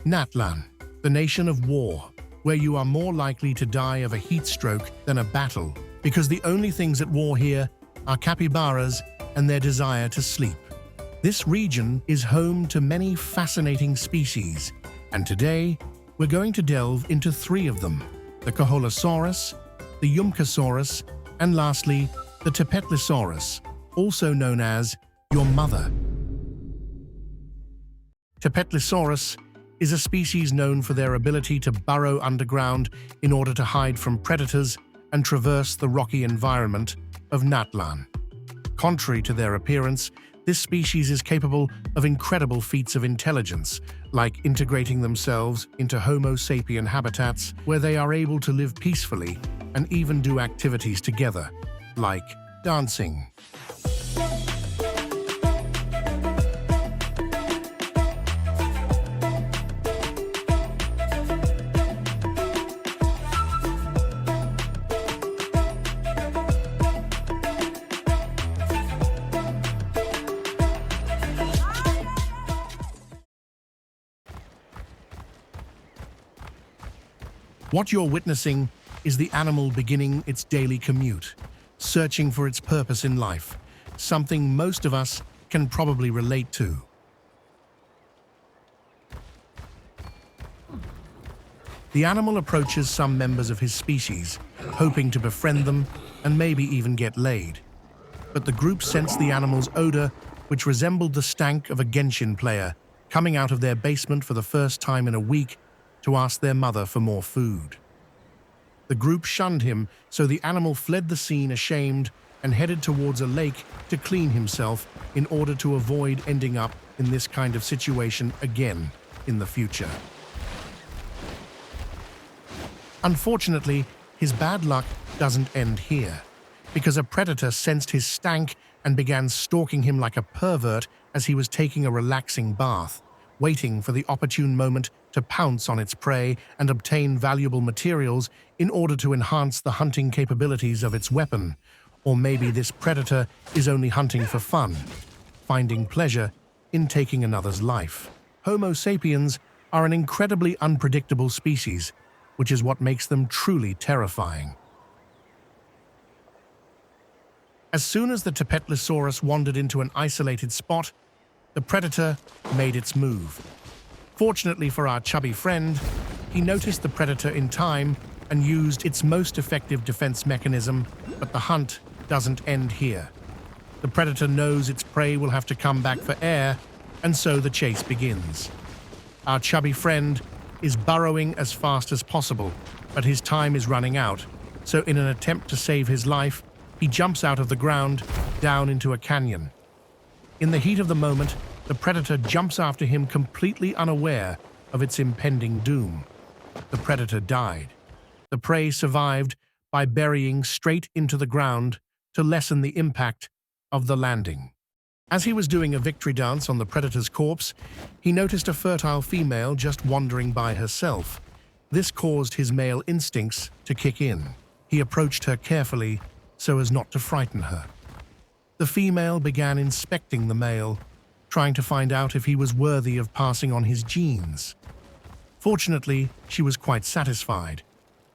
Natlan, the nation of war, where you are more likely to die of a heat stroke than a battle, because the only things at war here are capybaras and their desire to sleep. This region is home to many fascinating species, and today we're going to delve into three of them: the Koholasaurus, the Yumkasaurus, and lastly, the Tepetlisaurus, also known as your mother. Tepetlisaurus is a species known for their ability to burrow underground in order to hide from predators and traverse the rocky environment of Natlan. Contrary to their appearance, this species is capable of incredible feats of intelligence, like integrating themselves into Homo sapien habitats where they are able to live peacefully and even do activities together, like dancing. What you're witnessing is the animal beginning its daily commute, searching for its purpose in life, something most of us can probably relate to. The animal approaches some members of his species, hoping to befriend them and maybe even get laid. But the group sensed the animal's odor, which resembled the stank of a Genshin player coming out of their basement for the first time in a week to ask their mother for more food. The group shunned him, so the animal fled the scene ashamed and headed towards a lake to clean himself in order to avoid ending up in this kind of situation again in the future. Unfortunately, his bad luck doesn't end here, because a predator sensed his stank and began stalking him like a pervert as he was taking a relaxing bath, waiting for the opportune moment to pounce on its prey and obtain valuable materials in order to enhance the hunting capabilities of its weapon. Or maybe this predator is only hunting for fun, finding pleasure in taking another's life. Homo sapiens are an incredibly unpredictable species, which is what makes them truly terrifying. As soon as the Tepetlisaurus wandered into an isolated spot, the predator made its move. Fortunately for our chubby friend, he noticed the predator in time and used its most effective defense mechanism, but the hunt doesn't end here. The predator knows its prey will have to come back for air, and so the chase begins. Our chubby friend is burrowing as fast as possible, but his time is running out, so in an attempt to save his life, he jumps out of the ground down into a canyon. In the heat of the moment, the predator jumps after him completely unaware of its impending doom. The predator died. The prey survived by burying straight into the ground to lessen the impact of the landing. As he was doing a victory dance on the predator's corpse, he noticed a fertile female just wandering by herself. This caused his male instincts to kick in. He approached her carefully so as not to frighten her. The female began inspecting the male, trying to find out if he was worthy of passing on his genes. Fortunately, she was quite satisfied,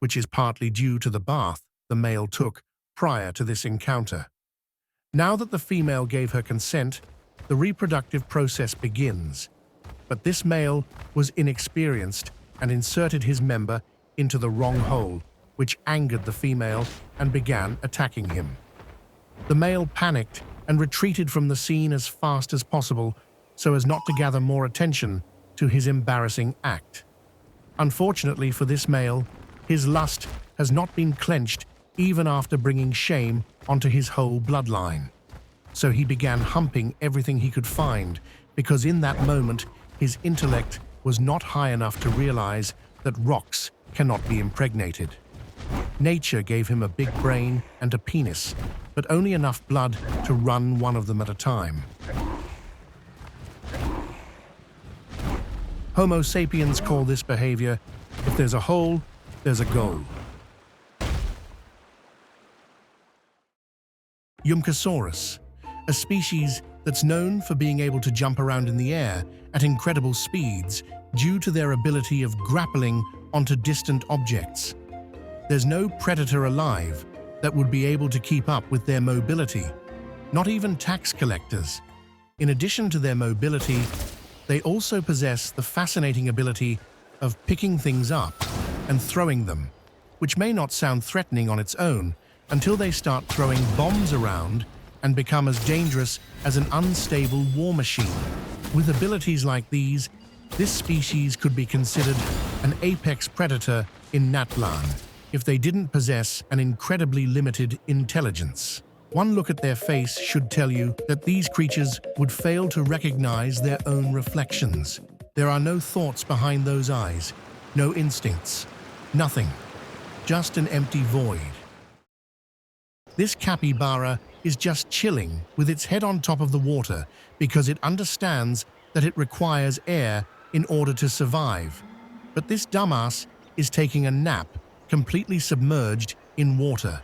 which is partly due to the bath the male took prior to this encounter. Now that the female gave her consent, the reproductive process begins. But this male was inexperienced and inserted his member into the wrong hole, which angered the female and began attacking him. The male panicked and retreated from the scene as fast as possible so as not to gather more attention to his embarrassing act. Unfortunately for this male, his lust has not been quenched even after bringing shame onto his whole bloodline. So he began humping everything he could find, because in that moment his intellect was not high enough to realize that rocks cannot be impregnated. Nature gave him a big brain and a penis, but only enough blood to run one of them at a time. Homo sapiens call this behavior, if there's a hole, there's a goal. Yumkasaurus, a species that's known for being able to jump around in the air at incredible speeds, due to their ability of grappling onto distant objects. There's no predator alive that would be able to keep up with their mobility, not even tax collectors. In addition to their mobility, they also possess the fascinating ability of picking things up and throwing them, which may not sound threatening on its own until they start throwing bombs around and become as dangerous as an unstable war machine. With abilities like these, this species could be considered an apex predator in Natlan if they didn't possess an incredibly limited intelligence. One look at their face should tell you that these creatures would fail to recognize their own reflections. There are no thoughts behind those eyes, no instincts, nothing, just an empty void. This capybara is just chilling with its head on top of the water because it understands that it requires air in order to survive. But this dumbass is taking a nap, completely submerged in water.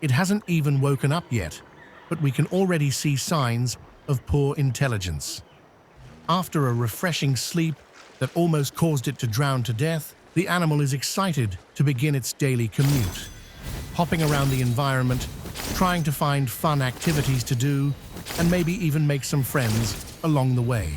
It hasn't even woken up yet, but we can already see signs of poor intelligence. After a refreshing sleep that almost caused it to drown to death, the animal is excited to begin its daily commute, hopping around the environment, trying to find fun activities to do, and maybe even make some friends along the way.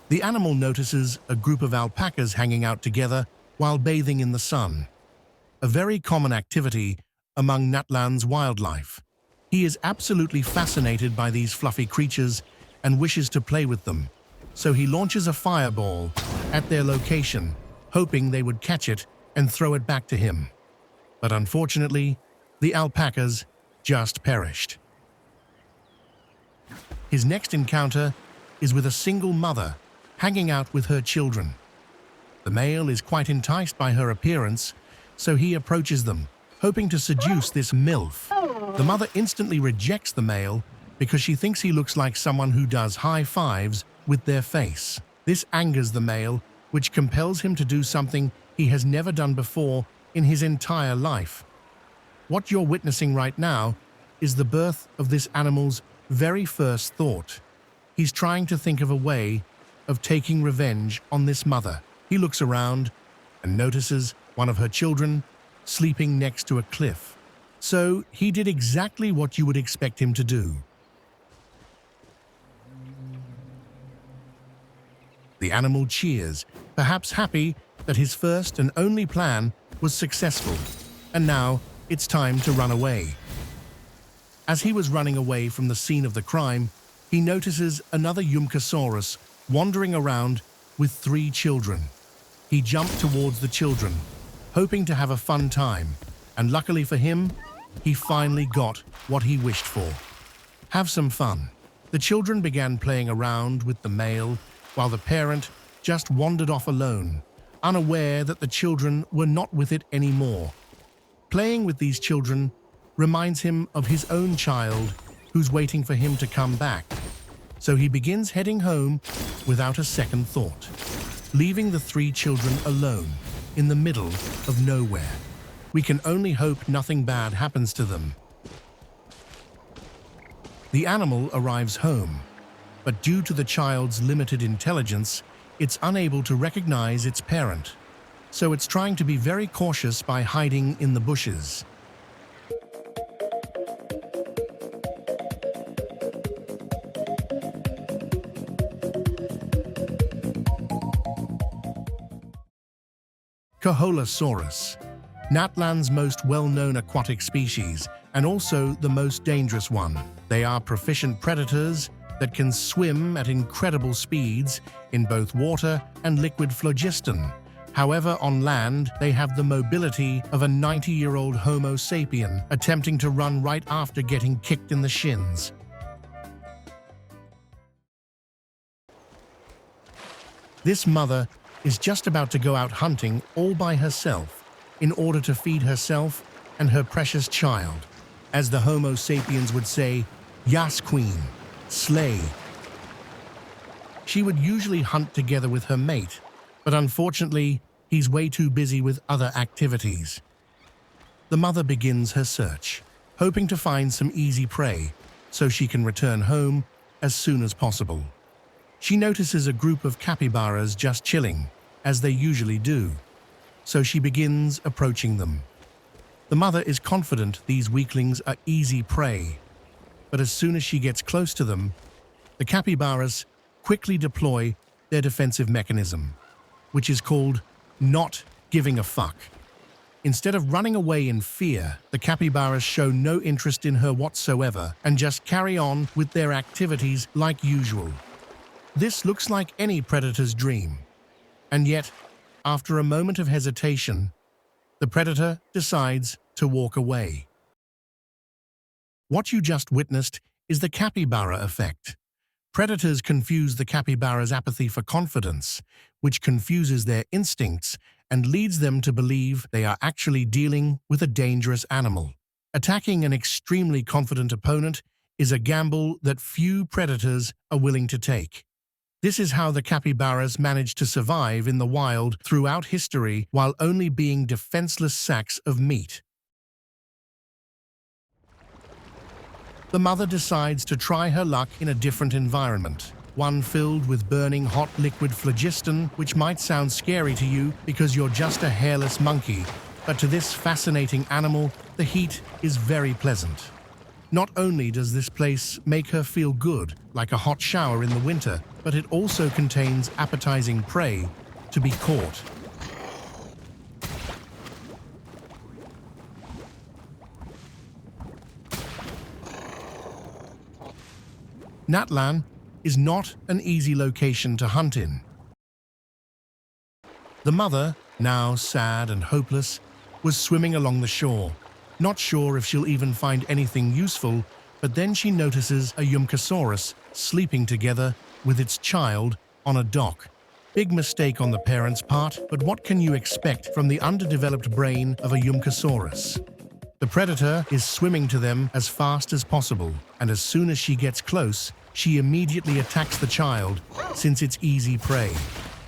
The animal notices a group of alpacas hanging out together while bathing in the sun, a very common activity among Natlan's wildlife. He is absolutely fascinated by these fluffy creatures and wishes to play with them, so he launches a fireball at their location, hoping they would catch it and throw it back to him. But unfortunately, the alpacas just perished. His next encounter is with a single mother hanging out with her children. The male is quite enticed by her appearance, so he approaches them, hoping to seduce this MILF. The mother instantly rejects the male because she thinks he looks like someone who does high fives with their face. This angers the male, which compels him to do something he has never done before in his entire life. What you're witnessing right now is the birth of this animal's very first thought. He's trying to think of a way of taking revenge on this mother. He looks around and notices one of her children sleeping next to a cliff. So he did exactly what you would expect him to do. The animal cheers, perhaps happy that his first and only plan was successful, and now it's time to run away. As he was running away from the scene of the crime, he notices another Yumkasaurus wandering around with 3 children. He jumped towards the children, hoping to have a fun time, and luckily for him, he finally got what he wished for. Have some fun. The children began playing around with the male, while the parent just wandered off alone, unaware that the children were not with it anymore. Playing with these children reminds him of his own child who's waiting for him to come back. So he begins heading home without a second thought, leaving the 3 children alone in the middle of nowhere. We can only hope nothing bad happens to them. The animal arrives home, but due to the child's limited intelligence, it's unable to recognize its parent. So it's trying to be very cautious by hiding in the bushes. Koholasaurus, Natlan's most well-known aquatic species and also the most dangerous one. They are proficient predators that can swim at incredible speeds in both water and liquid phlogiston. However, on land, they have the mobility of a 90-year-old Homo sapien attempting to run right after getting kicked in the shins. This mother is just about to go out hunting all by herself in order to feed herself and her precious child. As the Homo sapiens would say, "Yas queen, slay." She would usually hunt together with her mate, but unfortunately, he's way too busy with other activities. The mother begins her search, hoping to find some easy prey so she can return home as soon as possible. She notices a group of capybaras just chilling, as they usually do, so she begins approaching them. The mother is confident these weaklings are easy prey, but as soon as she gets close to them, the capybaras quickly deploy their defensive mechanism, which is called not giving a fuck. Instead of running away in fear, the capybaras show no interest in her whatsoever and just carry on with their activities like usual. This looks like any predator's dream. And yet, after a moment of hesitation, the predator decides to walk away. What you just witnessed is the capybara effect. Predators confuse the capybara's apathy for confidence, which confuses their instincts and leads them to believe they are actually dealing with a dangerous animal. Attacking an extremely confident opponent is a gamble that few predators are willing to take. This is how the capybaras manage to survive in the wild throughout history while only being defenseless sacks of meat. The mother decides to try her luck in a different environment, one filled with burning hot liquid phlogiston, which might sound scary to you because you're just a hairless monkey, but to this fascinating animal, the heat is very pleasant. Not only does this place make her feel good, like a hot shower in the winter, but it also contains appetizing prey to be caught. Natlan is not an easy location to hunt in. The mother, now sad and hopeless, was swimming along the shore, not sure if she'll even find anything useful, but then she notices a Yumkasaurus sleeping together with its child on a dock. Big mistake on the parents' part, but what can you expect from the underdeveloped brain of a Yumkasaurus? The predator is swimming to them as fast as possible, and as soon as she gets close, she immediately attacks the child, since it's easy prey.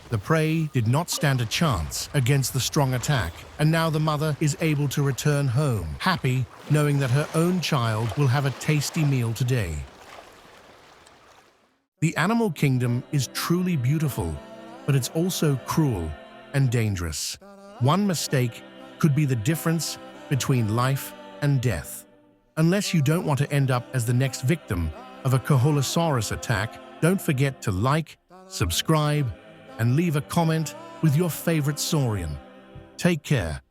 The prey did not stand a chance against the strong attack, and now the mother is able to return home, happy knowing that her own child will have a tasty meal today. The animal kingdom is truly beautiful, but it's also cruel and dangerous. One mistake could be the difference between life and death. Unless you don't want to end up as the next victim of a Koholasaurus attack, don't forget to like, subscribe, and leave a comment with your favorite Saurian. Take care.